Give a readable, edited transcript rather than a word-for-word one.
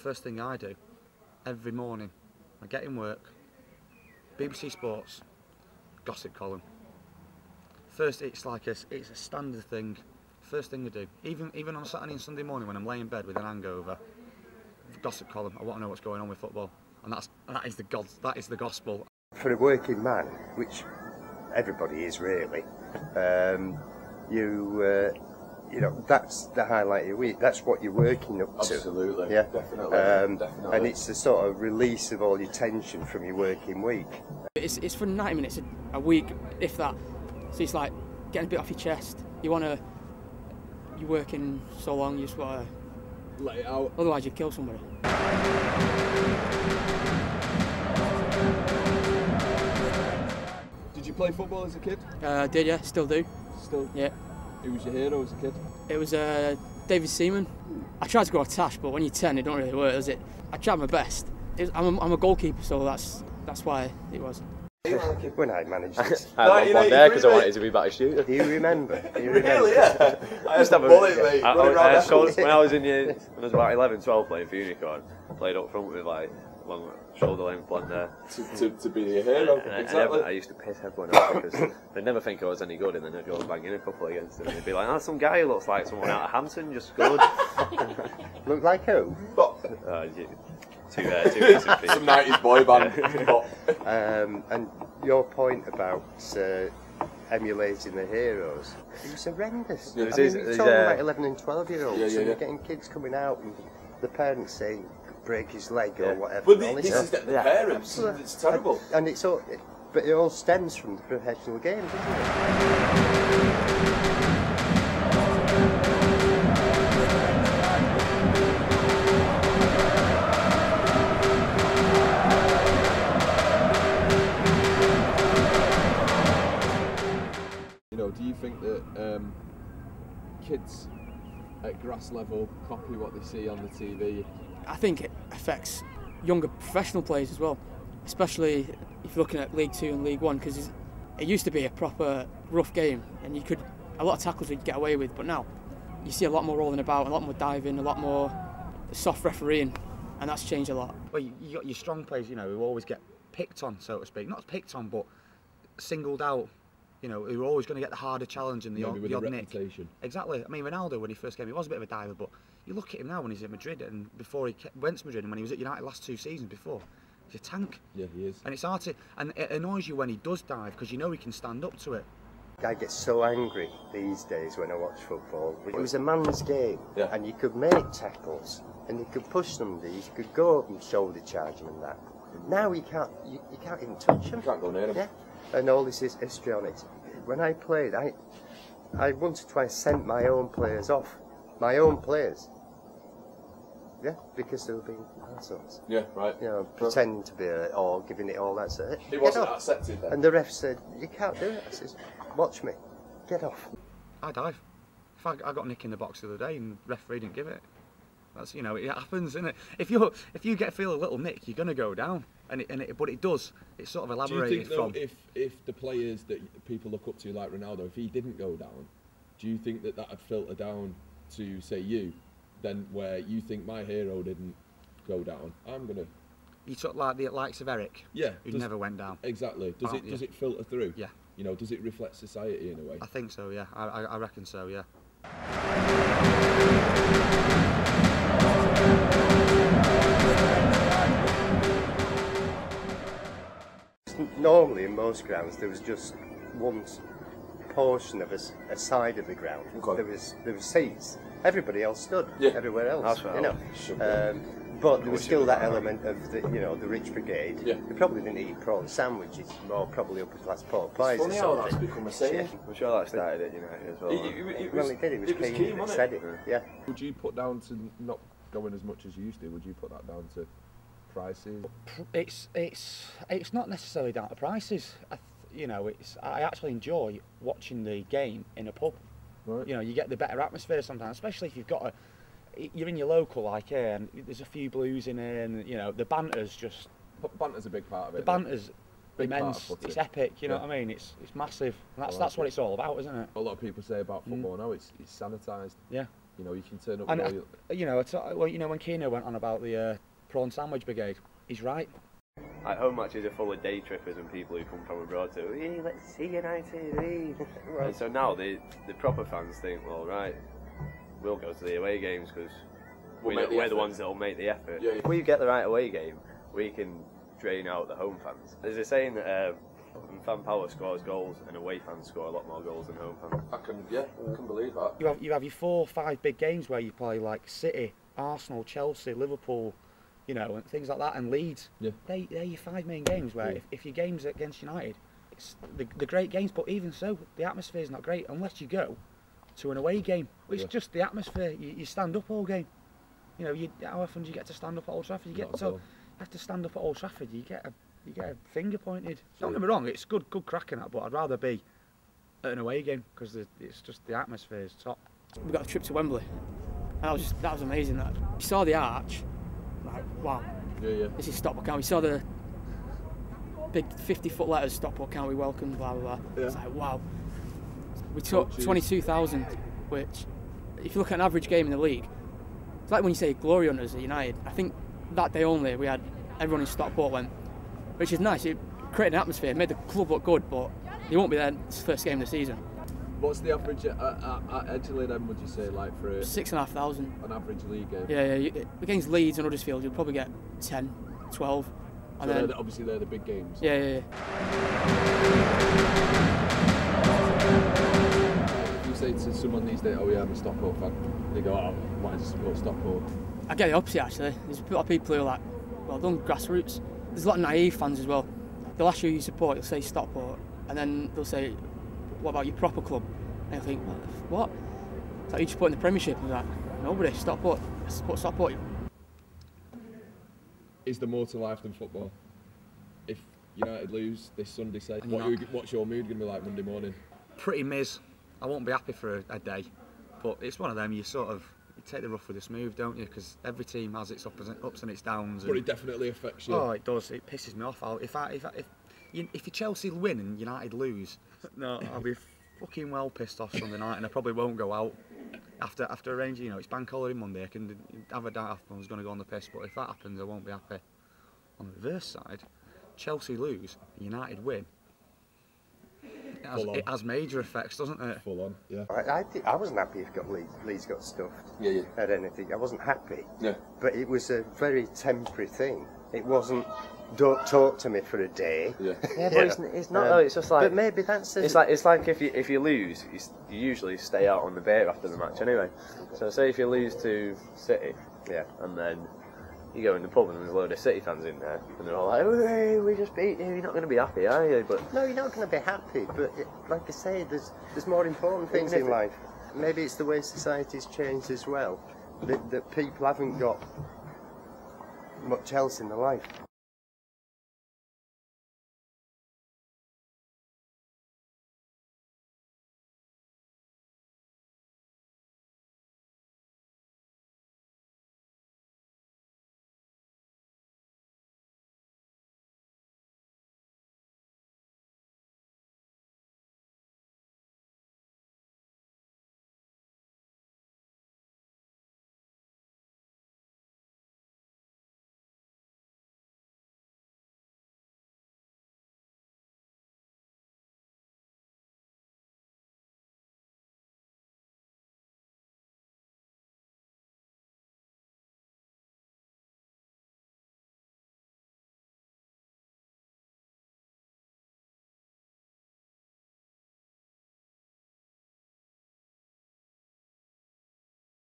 first thing I do every morning, I get in work, BBC Sports, gossip column. First, it's a standard thing. First thing I do, even on Saturday and Sunday morning when I'm laying in bed with an hangover, gossip column. I want to know what's going on with football, and that is the gospel. For a working man, which everybody is really, you know, that's the highlight of your week. That's what you're working up to. Absolutely, yeah, definitely. And it's the sort of release of all your tension from your working week. It's for 90 minutes a week, if that. So it's like getting a bit off your chest. You're working so long, you just want to let it out. Otherwise, you kill somebody. Did you play football as a kid? Did, yeah, still do. Still? Yeah. Who was your hero as a kid? It was David Seaman. I tried to go attached, but when you're 10, it don't really work, does it? I tried my best. I'm a goalkeeper, so that's why it was. When I managed it. I had one there because I wanted to be better shooter. Do you remember? Really, yeah. I just have a bullet, mate. When I was about 11, 12 playing for Unicorn, I played up front with like long shoulder length blonde hair. To be the hero, exactly. I used to piss everyone off because they'd never think I was any good, and then I'd go bang in a couple against them. They'd be like, "Oh, some guy who looks like someone out of Hampton just scored." Look like who? Two pieces of some 90s boy band. And your point about emulating the heroes, it was horrendous. Yeah, I mean, you're talking about 11 and 12-year-olds, and you're getting kids coming out and the parents saying, break his leg or whatever. But this is the parents, it's terrible. And it's all, but it all stems from the professional game, doesn't it? Do you think that kids at grass level copy what they see on the TV? I think it affects younger professional players as well, especially if you're looking at League 2 and League 1, because it used to be a proper rough game and a lot of tackles you'd get away with, but now you see a lot more rolling about, a lot more diving, a lot more soft refereeing, and that's changed a lot. Well, you got your strong players, who always get picked on, so to speak. Not picked on, but singled out. Who are always going to get the harder challenge and the odd nick. Exactly. I mean, Ronaldo, when he first came, he was a bit of a diver, but you look at him now when he's at Madrid, and before he went to Madrid, and when he was at United last 2 seasons before, he's a tank. Yeah, he is. And it's hard to, and it annoys you when he does dive, because he can stand up to it. I get so angry these days when I watch football. It was a man's game, and you could make tackles, and you could push somebody, you could go up and shoulder charge them and that. Now you can't even touch them. You can't go near them. Yeah. And all this is history on it. When I played, I once or twice sent my own players off. My own players. Yeah, because they were being assholes. Yeah, right. Pretending to be or giving it all that sort of. It wasn't accepted then. And the ref said, "You can't do it." I says, "Watch me. Get off." I dive. I got a nick in the box the other day and the referee didn't give it. That's it happens, isn't it? If you feel a little nick, you're gonna go down, but it does. It's sort of elaborated. Do you think if the players that people look up to, like Ronaldo, if he didn't go down, do you think that would filter down to say you, then where you think my hero didn't go down, I'm gonna. You took like the likes of Eric, who never went down. Exactly. Does it filter through? Yeah. Does it reflect society in a way? I think so. Yeah. I reckon so. Yeah. Normally in most grounds there was just one portion of a side of the ground. Okay. There was seats. Everybody else stood. Yeah. Everywhere else. But there was still that element of the rich brigade. Yeah. They probably didn't eat prawn sandwiches, more probably upper class pork pies. It's funny how that's become a saying. I'm sure that started at United as well. It did. It was keen that said it. Yeah. Would you put down to not going as much as you used to? Would you put that down to prices? It's not necessarily down to prices. I actually enjoy watching the game in a pub. Right. You get the better atmosphere sometimes, especially if you're in your local like here, and there's a few blues in here, and the banter's just. Banter's a big part of it. The banter's immense. It's epic. You know what I mean? It's massive. And that's what it's all about, isn't it? A lot of people say about football now. It's sanitised. Yeah. You know, you can turn up. And you know, well, you know, when Keno went on about the prawn sandwich brigade, he's right. Like, home matches are full of day trippers and people who come from abroad to, hey, let's see United. Hey. And so now the proper fans think, well, right, we'll go to the away games because we're the ones that will make the effort. Yeah. If we get the right away game, we can drain out the home fans. There's a saying that fan power scores goals and away fans score a lot more goals than home fans. I can believe that. You have your 4 or 5 big games where you play like City, Arsenal, Chelsea, Liverpool, you know, and things like that, and Leeds. Yeah. They're your 5 main games where if your game's against United, it's the great games, but even so, the atmosphere's not great unless you go to an away game. It's just the atmosphere. You stand up all game. You know, how often do you get to stand up at Old Trafford? You have to stand up at Old Trafford. You get a finger pointed. Don't get me wrong, it's good cracking that, but I'd rather be at an away game because it's just the atmosphere is top. We got a trip to Wembley, and that was amazing. That you saw the arch, like wow, this is Stockport County. We saw the big 50-foot letters, Stockport County welcome, blah blah blah. Yeah. It's like wow. We took 22,000, which if you look at an average game in the league, it's like when you say glory hunters at United. I think that day only we had everyone in Stockport went, which is nice. It created an atmosphere, it made the club look good, but he won't be there this first game of the season. What's the average at Edgeley then, would you say, like for 6,500? An average league game? Yeah. Against Leeds and Huddersfield, you'll probably get 10, 12. And so then, obviously they're the big games. Yeah. If you say to someone these days, oh yeah, I'm a Stockport fan, they go, oh, why does you support Stockport? I get the opposite actually. There's a lot of people who are like, well done, grassroots. There's a lot of naive fans as well. They'll ask you who you support, you'll say Stockport, and then they'll say, what about your proper club? And you'll think, what? It's like you support in the Premiership. And like, nobody, Stockport. I support Stockport. Is there more to life than football? If United lose this Sunday, say, what's your mood going to be like Monday morning? Pretty miz. I won't be happy for a day, but it's one of them. You take the rough with the smooth, don't you? Because every team has its ups and its downs. But it definitely affects you. Oh, it does. It pisses me off. If Chelsea win and United lose, no, I'll be fucking well pissed off Sunday night, and I probably won't go out after arranging. You know, it's bank holiday Monday. I can have a doubt if I was going to go on the piss, but if that happens, I won't be happy. On the reverse side, Chelsea lose, United win. It has major effects, doesn't it? Full on, yeah. I wasn't happy if Leeds got stuffed at anything. I wasn't happy. Yeah. But it was a very temporary thing. It wasn't, don't talk to me for a day. Yeah, but it's not though. It's just like. But maybe that's. It's like if you lose, you usually stay out on the beer after the match anyway. So say if you lose to City, and then you go in the pub and there's a load of City fans in there, and they're all like, "Hey, we just beat you. You're not going to be happy, are you?" But no, you're not going to be happy. But like I say, there's more important things in life. Maybe it's the way society's changed as well. That people haven't got much else in their life.